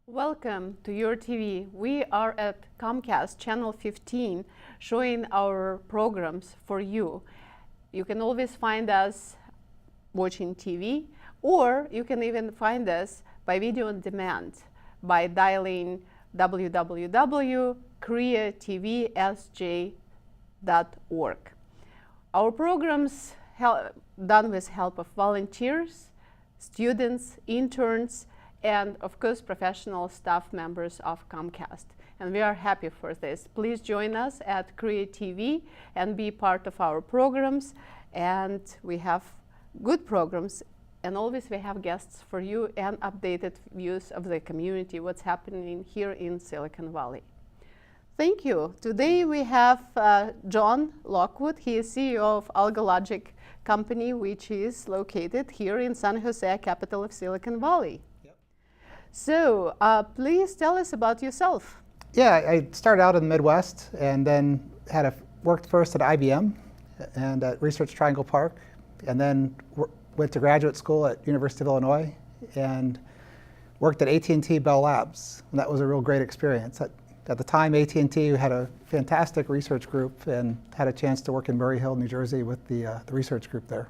Welcome to your TV. We are at Comcast Channel 15 showing our programs for you. You can always find us watching TV, or you can even find us by video on demand by dialing www.koreatvsj.org. Our programs done with help of volunteers, students, interns, and of course professional staff members of Comcast. And we are happy for this. Please join us at Korea TV and be part of our programs. And we have good programs, and always we have guests for you and updated views of the community, what's happening here in Silicon Valley. Thank you. Today we have John Lockwood. He is CEO of Algo-Logic company, which is located here in San Jose, capital of Silicon Valley. So please tell us about yourself. Yeah, I started out in the Midwest and then worked first at IBM and at Research Triangle Park, and then went to graduate school at University of Illinois and worked at AT&T Bell Labs. And that was a real great experience. At the time, AT&T had a fantastic research group and had a chance to work in Murray Hill, New Jersey with the research group there.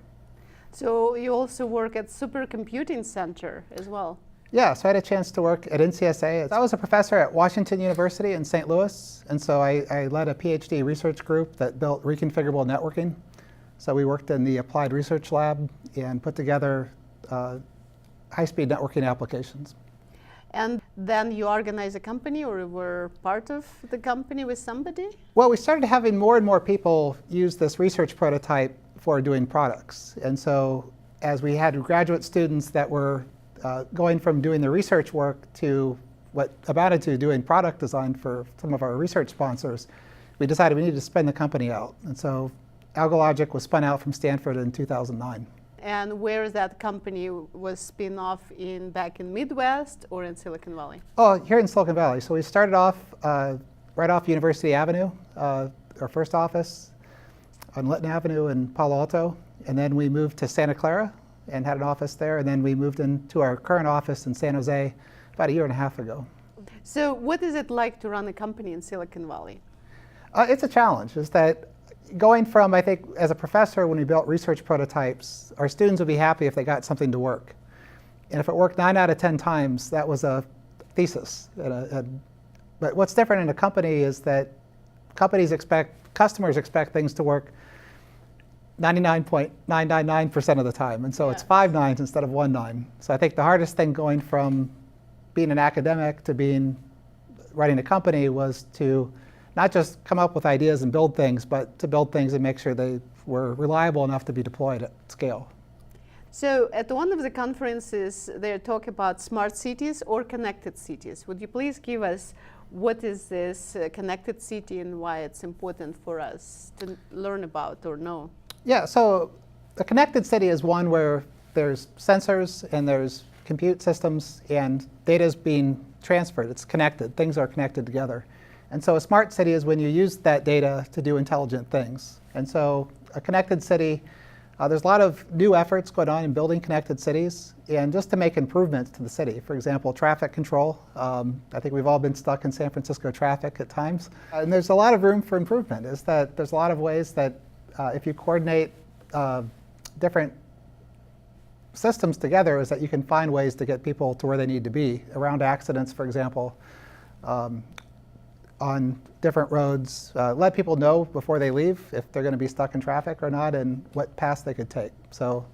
So you also work at Supercomputing Center as well? Yeah, so I had a chance to work at NCSA. I was a professor at Washington University in St. Louis, and so I led a PhD research group that built reconfigurable networking. So we worked in the applied research lab and put together high-speed networking applications. And then you organize a company, or you were part of the company with somebody? Well, we started having more and more people use this research prototype for doing products. And so as we had graduate students that were going from doing the research work to what amounted to doing product design for some of our research sponsors, we decided we needed to spin the company out. And so Algo-Logic was spun out from Stanford in 2009. And where that company was spin off back in Midwest or in Silicon Valley? Oh, here in Silicon Valley. So we started off right off University Avenue, our first office on Lytton Avenue in Palo Alto. And then we moved to Santa Clara and had an office there. And then we moved into our current office in San Jose about a year and a half ago. So what is it like to run a company in Silicon Valley? It's a challenge. Is that going from, I think, as a professor, when we built research prototypes, our students would be happy if they got something to work. And if it worked 9 out of 10 times, that was a thesis. But what's different in a company is that customers expect things to work 99.999% of the time. And so it's 5 nines instead of 1 9. So I think the hardest thing going from being an academic to running a company was to not just come up with ideas and build things, but to build things and make sure they were reliable enough to be deployed at scale. So at one of the conferences, they talk about smart cities or connected cities. Would you please give us what is this connected city and why it's important for us to learn about or know? Yeah, so a connected city is one where there's sensors and there's compute systems and data is being transferred. It's connected. Things are connected together. And so a smart city is when you use that data to do intelligent things. And so a connected city, there's a lot of new efforts going on in building connected cities and just to make improvements to the city. For example, traffic control. I think we've all been stuck in San Francisco traffic at times. And there's a lot of room for improvement. Is that there's a lot of ways that if you coordinate different systems together, is that you can find ways to get people to where they need to be. Around accidents, for example, on different roads, let people know before they leave if they're going to be stuck in traffic or not and what paths they could take. So,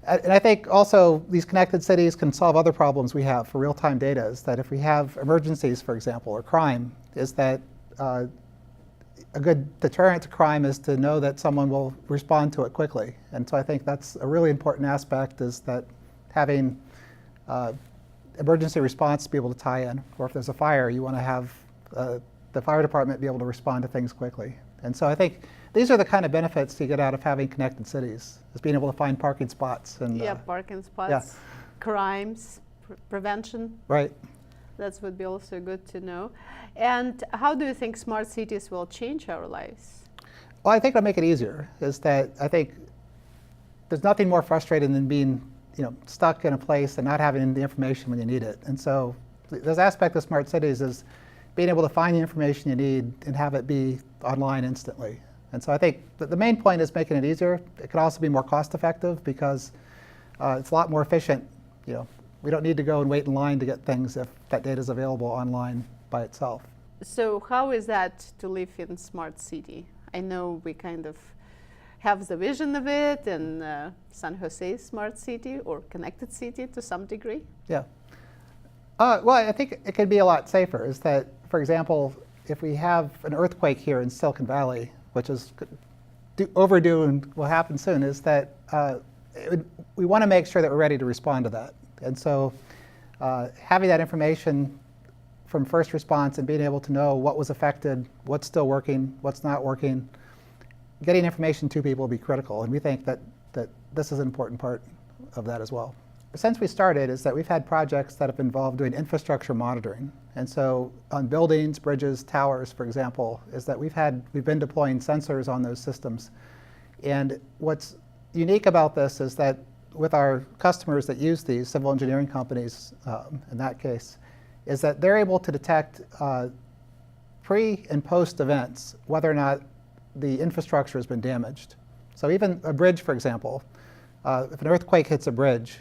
and I think also these connected cities can solve other problems we have for real-time data. Is that if we have emergencies, for example, or crime, is that a good deterrent to crime is to know that someone will respond to it quickly. And so I think that's a really important aspect, is that having emergency response to be able to tie in. Or if there's a fire, you want to have the fire department be able to respond to things quickly. And so I think these are the kind of benefits you get out of having connected cities, is being able to find parking spots. And, parking spots, crimes, prevention. Right. That would be also good to know. And how do you think smart cities will change our lives? Well, I think it'll make it easier. Is that I think there's nothing more frustrating than being stuck in a place and not having the information when you need it. And so this aspect of smart cities is being able to find the information you need and have it be online instantly. And so I think that the main point is making it easier. It can also be more cost effective because it's a lot more efficient. We don't need to go and wait in line to get things if that data is available online by itself. So how is that to live in smart city? I know we kind of have the vision of it in San Jose smart city or connected city to some degree. Yeah. Well, I think it could be a lot safer. Is that, for example, if we have an earthquake here in Silicon Valley, which is overdue and will happen soon, is that we want to make sure that we're ready to respond to that. And so having that information from first response and being able to know what was affected, what's still working, what's not working, getting information to people will be critical. And we think that this is an important part of that as well. Since we started is that we've had projects that have involved doing infrastructure monitoring. And so on buildings, bridges, towers, for example, is that we've been deploying sensors on those systems. And what's unique about this is that with our customers that use these, civil engineering companies in that case, is that they're able to detect pre and post events whether or not the infrastructure has been damaged. So even a bridge, for example, if an earthquake hits a bridge,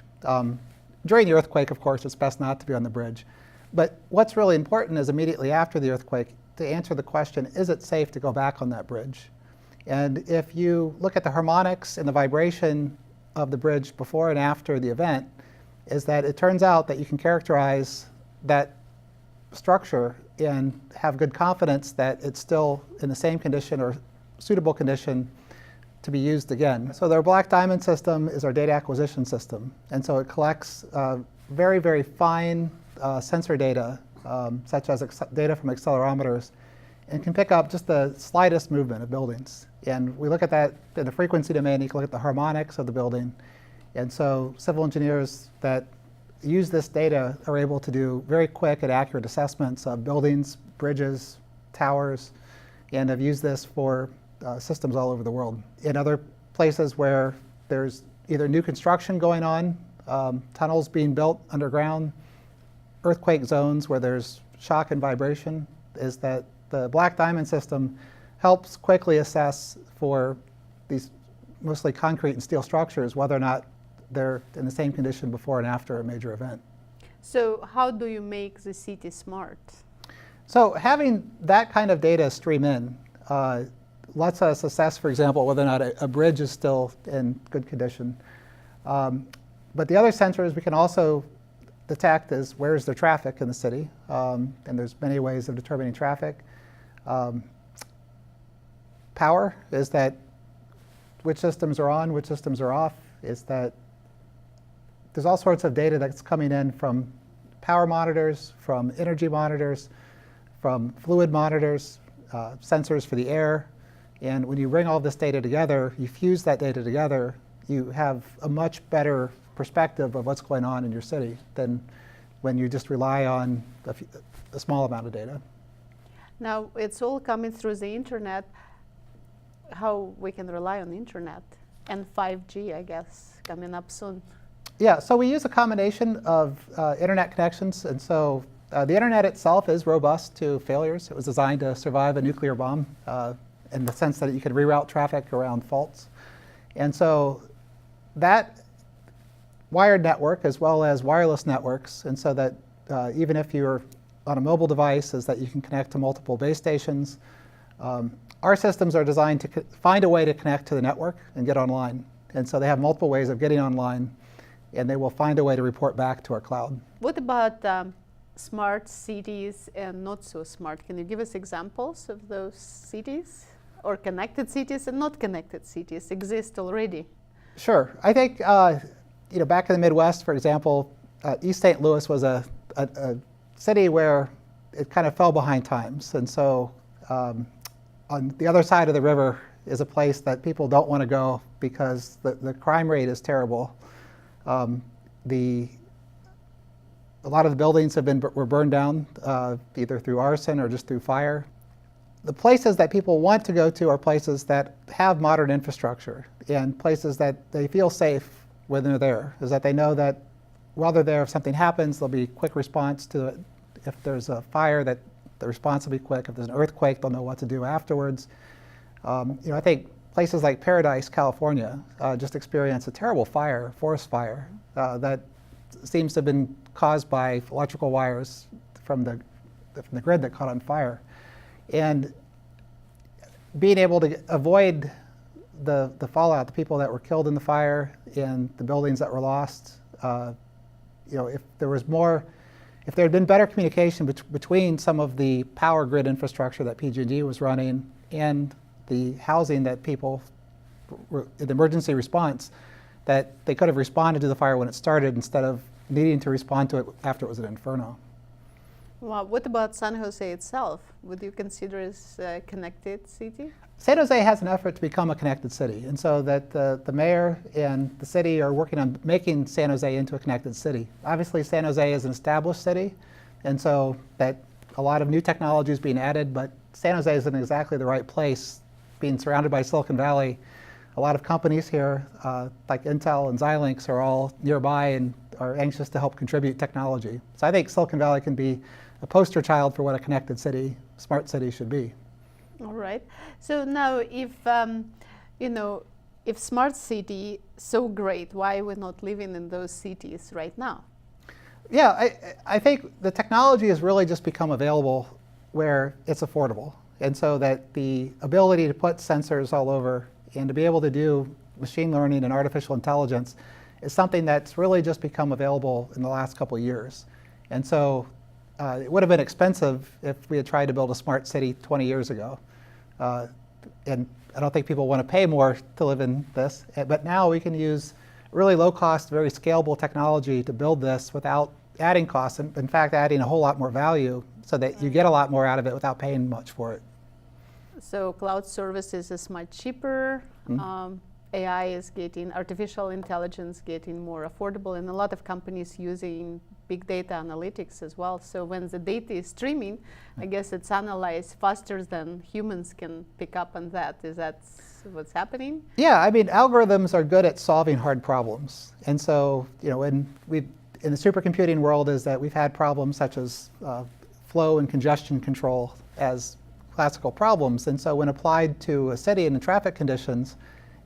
during the earthquake, of course, it's best not to be on the bridge. But what's really important is immediately after the earthquake to answer the question, is it safe to go back on that bridge? And if you look at the harmonics and the vibration of the bridge before and after the event, is that it turns out that you can characterize that structure and have good confidence that it's still in the same condition or suitable condition to be used again. So our Black Diamond system is our data acquisition system. And so it collects very, very fine sensor data, such as data from accelerometers, and can pick up just the slightest movement of buildings. And we look at that in the frequency domain. You can look at the harmonics of the building. And so civil engineers that use this data are able to do very quick and accurate assessments of buildings, bridges, towers, and have used this for systems all over the world. In other places where there's either new construction going on, tunnels being built underground, earthquake zones where there's shock and vibration, is that the Black Diamond system helps quickly assess for these mostly concrete and steel structures whether or not they're in the same condition before and after a major event. So how do you make the city smart? So having that kind of data stream in lets us assess, for example, whether or not a bridge is still in good condition. But the other sensors we can also detect is where's the traffic in the city, and there's many ways of determining traffic. Power is that which systems are on, which systems are off, is that there's all sorts of data that's coming in from power monitors, from energy monitors, from fluid monitors, sensors for the air. And when you bring all this data together, you fuse that data together, you have a much better perspective of what's going on in your city than when you just rely on a small amount of data. Now, it's all coming through the internet. How we can rely on the internet and 5G, I guess, coming up soon. Yeah, so we use a combination of internet connections. And so the internet itself is robust to failures. It was designed to survive a nuclear bomb in the sense that you could reroute traffic around faults. And so that wired network as well as wireless networks, and so that even if you're on a mobile device, is that you can connect to multiple base stations. Our systems are designed to find a way to connect to the network and get online. And so they have multiple ways of getting online, and they will find a way to report back to our cloud. What about smart cities and not so smart? Can you give us examples of those cities, or connected cities and not connected cities exist already? Sure. I think back in the Midwest, for example, East St. Louis was a city where it kind of fell behind times. And so on the other side of the river is a place that people don't want to go because the crime rate is terrible. A lot of the buildings were burned down either through arson or just through fire. The places that people want to go to are places that have modern infrastructure and places that they feel safe when they're there, is that they know that while they're there, if something happens, there'll be quick response to it if there's a fire, that the response will be quick. If there's an earthquake, they'll know what to do afterwards. I think places like Paradise, California, just experienced a terrible fire, forest fire, that seems to have been caused by electrical wires from the grid that caught on fire. And being able to avoid the fallout, the people that were killed in the fire and the buildings that were lost, if there had been better communication between some of the power grid infrastructure that PG&E was running and the housing that people were in emergency response, that they could have responded to the fire when it started instead of needing to respond to it after it was an inferno. Well, what about San Jose itself? Would you consider it a connected city? San Jose has an effort to become a connected city, and so that the mayor and the city are working on making San Jose into a connected city. Obviously, San Jose is an established city, and so that a lot of new technology is being added, but San Jose is in exactly the right place, being surrounded by Silicon Valley. A lot of companies here, like Intel and Xilinx, are all nearby and are anxious to help contribute technology. So I think Silicon Valley can be a poster child for what a connected city, smart city should be. All right. So now, if smart city so great, why are we not living in those cities right now? Yeah, I think the technology has really just become available where it's affordable, and so that the ability to put sensors all over and to be able to do machine learning and artificial intelligence is something that's really just become available in the last couple of years. And so it would have been expensive if we had tried to build a smart city 20 years ago. And I don't think people want to pay more to live in this. But now we can use really low-cost, very scalable technology to build this without adding costs, and in fact adding a whole lot more value so that you get a lot more out of it without paying much for it. So cloud services is much cheaper. AI is getting, artificial intelligence getting more affordable, and a lot of companies using big data analytics as well. So when the data is streaming, I guess it's analyzed faster than humans can pick up on that. Is that what's happening? Yeah, I mean, algorithms are good at solving hard problems. And so, in the supercomputing world is that we've had problems such as flow and congestion control as classical problems. And so when applied to a city and the traffic conditions,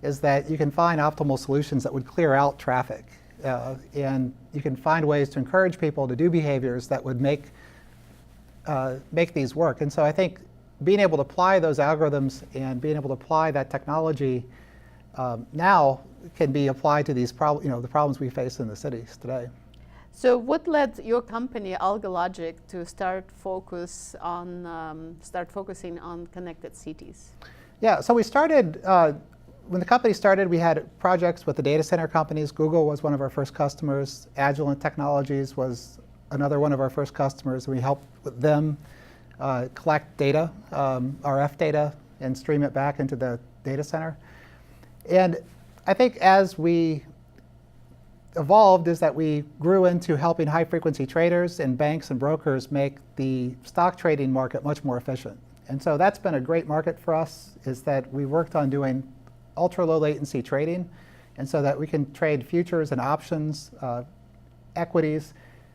is that you can find optimal solutions that would clear out traffic. And you can find ways to encourage people to do behaviors that would make these work. And so I think being able to apply those algorithms and being able to apply that technology now can be applied to these the problems we face in the cities today. So what led your company, Algo-Logic, to start focusing on connected cities? Yeah, so we started, when the company started, we had projects with the data center companies. Google was one of our first customers. Agilent Technologies was another one of our first customers. We helped with them collect data, RF data, and stream it back into the data center. And I think as we evolved is that we grew into helping high-frequency traders and banks and brokers make the stock trading market much more efficient. And so that's been a great market for us, is that we worked on doing ultra-low latency trading, and so that we can trade futures and options, equities,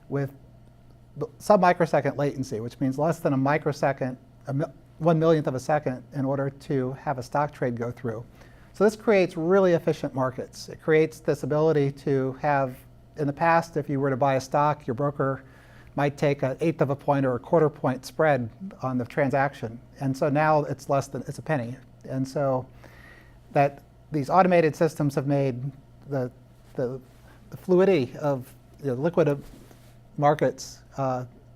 with sub-microsecond latency, which means less than a microsecond, 1/1,000,000th of a second, in order to have a stock trade go through. So this creates really efficient markets. It creates this ability to have, in the past, if you were to buy a stock, your broker might take 1/8 of a point or a 1/4 point spread on the transaction. And so now it's it's a penny. And so that these automated systems have made the fluidity of liquid markets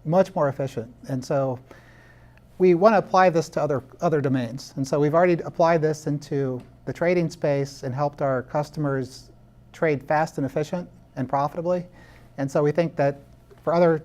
much more efficient. And so we want to apply this to other domains. And so we've already applied this into the trading space and helped our customers trade fast and efficient and profitably. And so we think that for other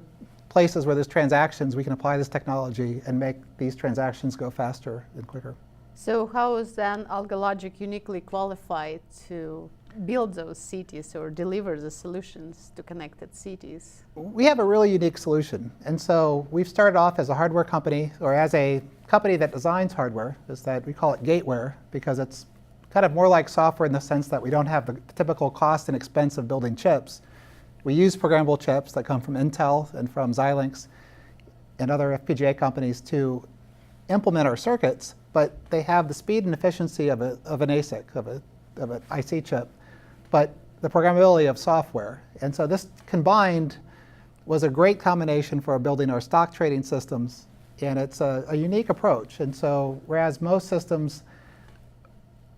places where there's transactions, we can apply this technology and make these transactions go faster and quicker. So how is then Algo-Logic uniquely qualified to build those cities or deliver the solutions to connected cities? We have a really unique solution. And so we've started off as a hardware company, or as a company that designs hardware, is that we call it gateware, because it's kind of more like software in the sense that we don't have the typical cost and expense of building chips. We use programmable chips that come from Intel and from Xilinx. and other FPGA companies to implement our circuits, but they have the speed and efficiency of an ASIC, of an IC chip, but the programmability of software. And so this combined was a great combination for building our stock trading systems, and it's a unique approach. And so whereas most systems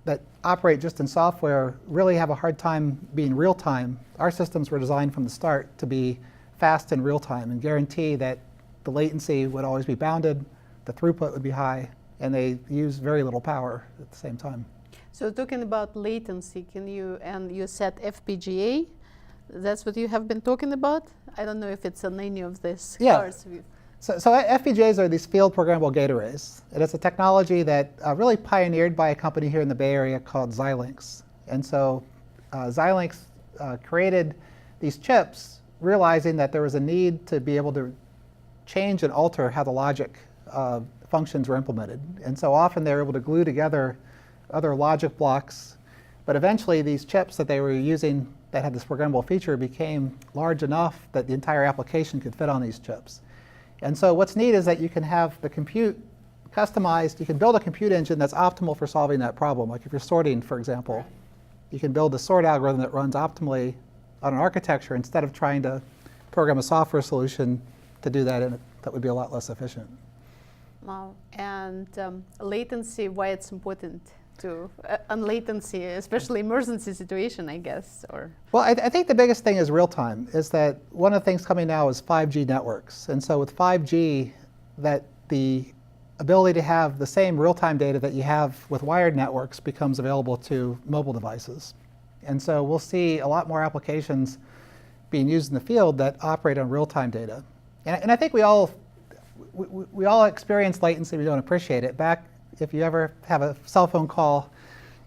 that operate just in software really have a hard time being real time, our systems were designed from the start to be fast in real time and guarantee that the latency would always be bounded, the throughput would be high, and they use very little power at the same time. So talking about latency, you said FPGA, that's what you have been talking about? I don't know if it's on any of these cards. So FPGAs are these field programmable gate arrays. And it's a technology that really pioneered by a company here in the Bay Area called Xilinx. And so Xilinx created these chips, realizing that there was a need to be able to change and alter how the logic functions were implemented. And so often they were able to glue together other logic blocks. But eventually these chips that they were using that had this programmable feature became large enough that the entire application could fit on these chips. And so what's neat is that you can have the compute customized. You can build a compute engine that's optimal for solving that problem. Like if you're sorting, for example, you can build a sort algorithm that runs optimally on an architecture instead of trying to program a software solution to do that, and that would be a lot less efficient. Wow. And latency, why it's important to on latency, especially emergency situation, I guess? Or well, I think the biggest thing is real time. Is that one of the things coming now is 5G networks, and so with 5G, that the ability to have the same real-time data that you have with wired networks becomes available to mobile devices, and so we'll see a lot more applications being used in the field that operate on real-time data, and I think we all experience latency. We don't appreciate it. Back if you ever have a cell phone call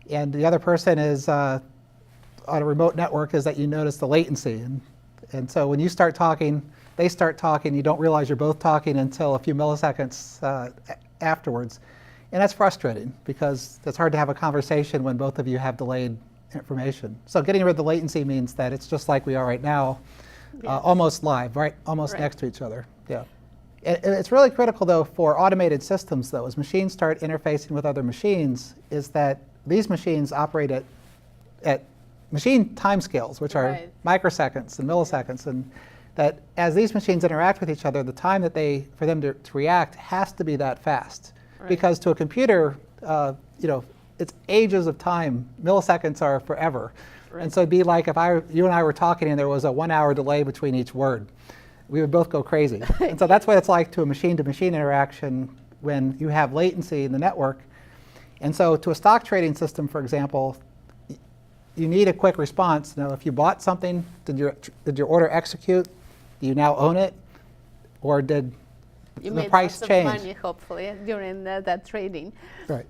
and the other person is on a remote network, is that you notice the latency. And so when you start talking, they start talking, you don't realize you're both talking until a few milliseconds afterwards. And that's frustrating because it's hard to have a conversation when both of you have delayed information. So getting rid of the latency means that it's just like we are right now, almost live, right? Almost next to each other. Yeah. It's really critical, though, for automated systems, though, as machines start interfacing with other machines, is that these machines operate at machine timescales, which are microseconds and milliseconds, and that as these machines interact with each other, the time that for them to react has to be that fast. Because to a computer, it's ages of time. Milliseconds are forever. And so it'd be like if you and I were talking and there was a 1 hour delay between each word. We would both go crazy. And so that's what it's like to a machine-to-machine interaction when you have latency in the network. And so to a stock trading system, for example, you need a quick response. Now, if you bought something, did your order execute? Do you now own it? Or did the price change? You made lots of money, hopefully, during that trading. Right.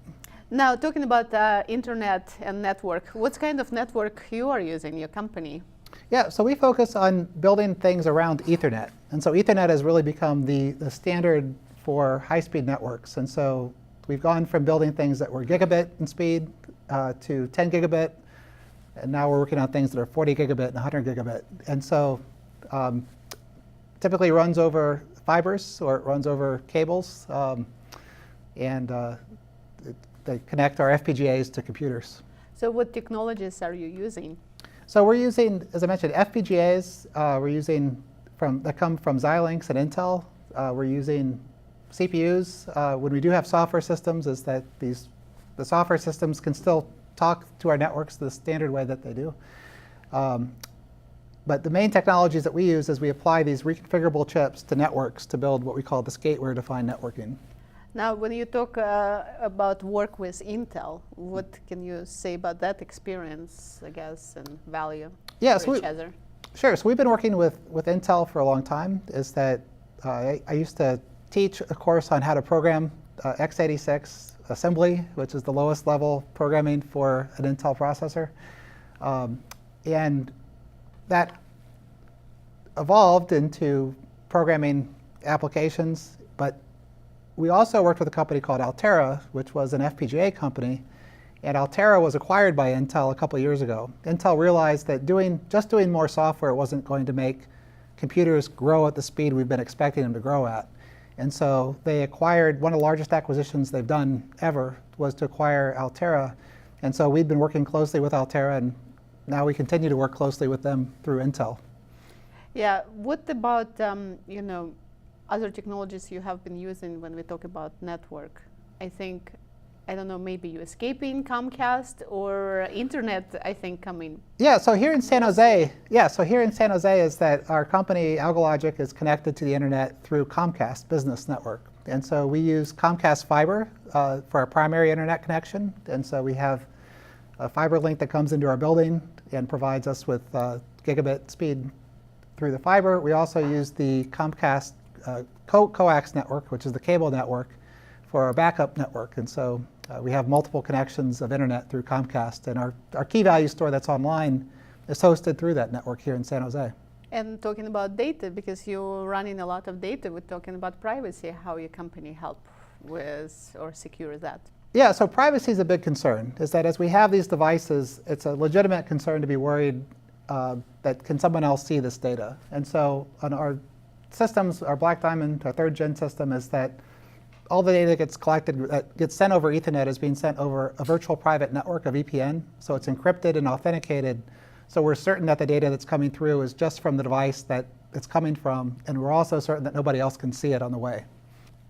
Now, talking about internet and network, what kind of network you are using, your company? Yeah, so we focus on building things around Ethernet. And so Ethernet has really become the standard for high-speed networks. And so we've gone from building things that were gigabit in speed to 10 gigabit. And now we're working on things that are 40 gigabit and 100 gigabit. And so typically runs over fibers or it runs over cables. They connect our FPGAs to computers. So what technologies are you using? So we're using, as I mentioned, FPGAs. We're using that come from Xilinx and Intel. We're using CPUs. When we do have software systems, is that the software systems can still talk to our networks the standard way that they do. But the main technologies that we use is we apply these reconfigurable chips to networks to build what we call this gateway-defined networking. Now, when you talk about work with Intel, what can you say about that experience, I guess, and value for each other? Sure. So we've been working with Intel for a long time. Is that I used to teach a course on how to program x86 assembly, which is the lowest level programming for an Intel processor. And that evolved into programming applications, but we also worked with a company called Altera, which was an FPGA company, and Altera was acquired by Intel a couple of years ago. Intel realized that just doing more software wasn't going to make computers grow at the speed we've been expecting them to grow at. And so they acquired, one of the largest acquisitions they've done ever was to acquire Altera. And so we've been working closely with Altera, and now we continue to work closely with them through Intel. Yeah, what about other technologies you have been using when we talk about network? I think, I don't know, maybe you escaping Comcast or internet, I think, coming. Yeah, so here in San Jose, is that our company, Algo-Logic, is connected to the internet through Comcast Business Network. And so we use Comcast fiber for our primary internet connection. And so we have a fiber link that comes into our building and provides us with gigabit speed through the fiber. We also use the Comcast coax network, which is the cable network, for our backup network. And so we have multiple connections of internet through Comcast, and our key value store that's online is hosted through that network here in San Jose. And talking about data, because you're running a lot of data, we're talking about privacy, how your company help with or secure that? Yeah, so privacy is a big concern, is that as we have these devices, it's a legitimate concern to be worried that can someone else see this data. And so on our systems, our Black Diamond, our 3rd gen system, is that all the data that gets collected, that gets sent over Ethernet, is being sent over a virtual private network, a VPN. So it's encrypted and authenticated. So we're certain that the data that's coming through is just from the device that it's coming from, and we're also certain that nobody else can see it on the way.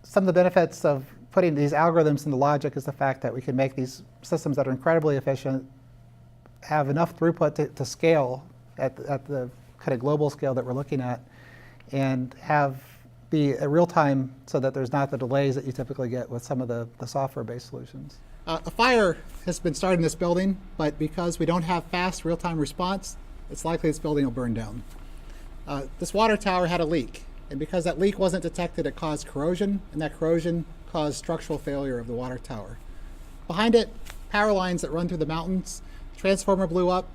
Some of the benefits of putting these algorithms into logic is the fact that we can make these systems that are incredibly efficient, have enough throughput to scale at the kind of global scale that we're looking at, and be a real time so that there's not the delays that you typically get with some of the software-based solutions. A fire has been started in this building, but because we don't have fast real-time response, it's likely this building will burn down. This water tower had a leak, and because that leak wasn't detected, it caused corrosion, and that corrosion caused structural failure of the water tower. Behind it, power lines that run through the mountains, transformer blew up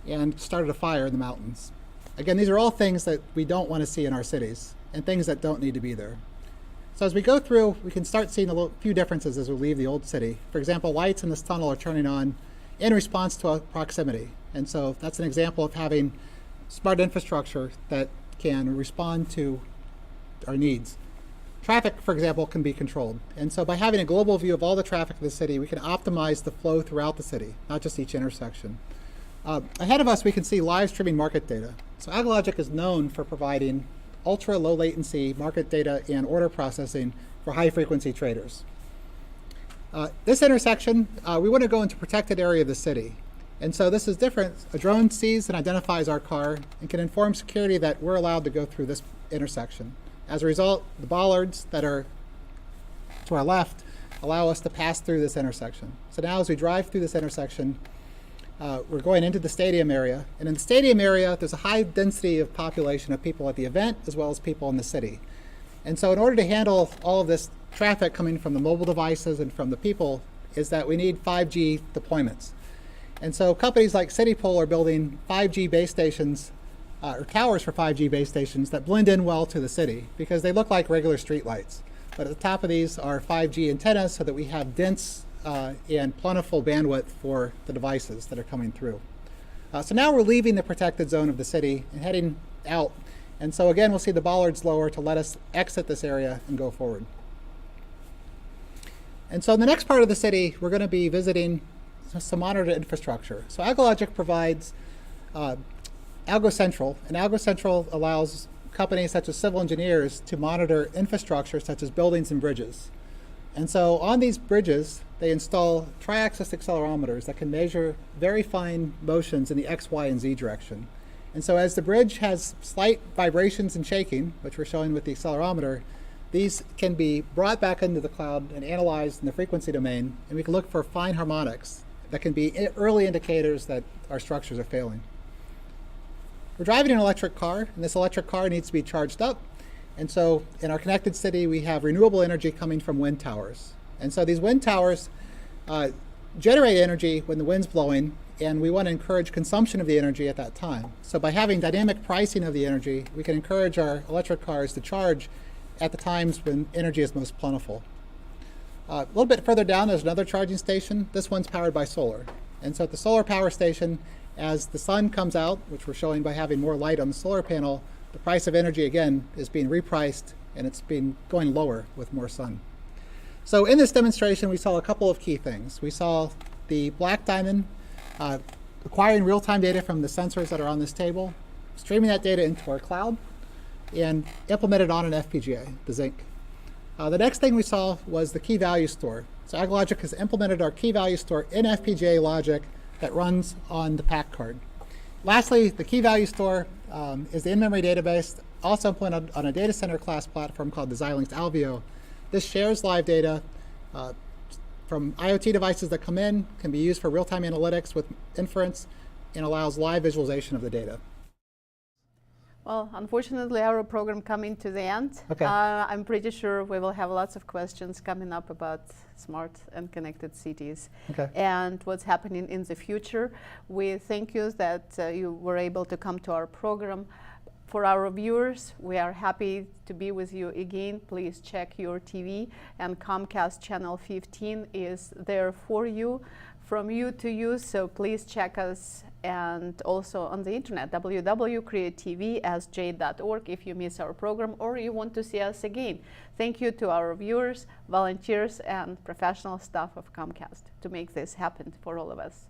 and started a fire in the mountains. Again, these are all things that we don't want to see in our cities, and things that don't need to be there. So as we go through, we can start seeing a few differences as we leave the old city. For example, lights in this tunnel are turning on in response to proximity. And so that's an example of having smart infrastructure that can respond to our needs. Traffic, for example, can be controlled. And so by having a global view of all the traffic of the city, we can optimize the flow throughout the city, not just each intersection. Ahead of us, we can see live streaming market data. So Algo-Logic is known for providing ultra low latency market data and order processing for high frequency traders. This intersection, we want to go into a protected area of the city. And so this is different. A drone sees and identifies our car and can inform security that we're allowed to go through this intersection. As a result, the bollards that are to our left allow us to pass through this intersection. So now as we drive through this intersection, we're going into the stadium area. And in the stadium area, there's a high density of population of people at the event as well as people in the city. And so in order to handle all of this traffic coming from the mobile devices and from the people, is that we need 5G deployments. And so companies like CityPole are building 5G base stations, or towers for 5G base stations that blend in well to the city because they look like regular street lights. But at the top of these are 5G antennas so that we have dense and plentiful bandwidth for the devices that are coming through. So now we're leaving the protected zone of the city and heading out. And so again, we'll see the bollards lower to let us exit this area and go forward. And so in the next part of the city, we're going to be visiting some monitored infrastructure. So Algo-Logic provides Algo Central, and Algo Central allows companies such as civil engineers to monitor infrastructure such as buildings and bridges. And so on these bridges, they install tri-axis accelerometers that can measure very fine motions in the X, Y, and Z direction. And so as the bridge has slight vibrations and shaking, which we're showing with the accelerometer, these can be brought back into the cloud and analyzed in the frequency domain, and we can look for fine harmonics that can be early indicators that our structures are failing. We're driving an electric car, and this electric car needs to be charged up. And so in our connected city, we have renewable energy coming from wind towers. And so these wind towers generate energy when the wind's blowing, and we want to encourage consumption of the energy at that time. So by having dynamic pricing of the energy, we can encourage our electric cars to charge at the times when energy is most plentiful. A little bit further down, there's another charging station. This one's powered by solar. And so at the solar power station, as the sun comes out, which we're showing by having more light on the solar panel, the price of energy, again, is being repriced and it's been going lower with more sun. So in this demonstration, we saw a couple of key things. We saw the black diamond acquiring real-time data from the sensors that are on this table, streaming that data into our cloud, and implemented on an FPGA, the Zinc. The next thing we saw was the key value store. So Algo-Logic has implemented our key value store in FPGA logic that runs on the PAC card. Lastly, the key value store is the in-memory database, also implemented on a data center class platform called the Xilinx Alveo. This shares live data from IoT devices that come in, can be used for real-time analytics with inference, and allows live visualization of the data. Well, unfortunately, our program coming to the end. Okay. I'm pretty sure we will have lots of questions coming up about smart and connected cities and what's happening in the future. We thank you that you were able to come to our program. For our viewers, we are happy to be with you again. Please check your TV, and Comcast Channel 15 is there for you, from you to you, so please check us, and also on the internet, www.createtvsj.org, if you miss our program or you want to see us again. Thank you to our viewers, volunteers, and professional staff of Comcast to make this happen for all of us.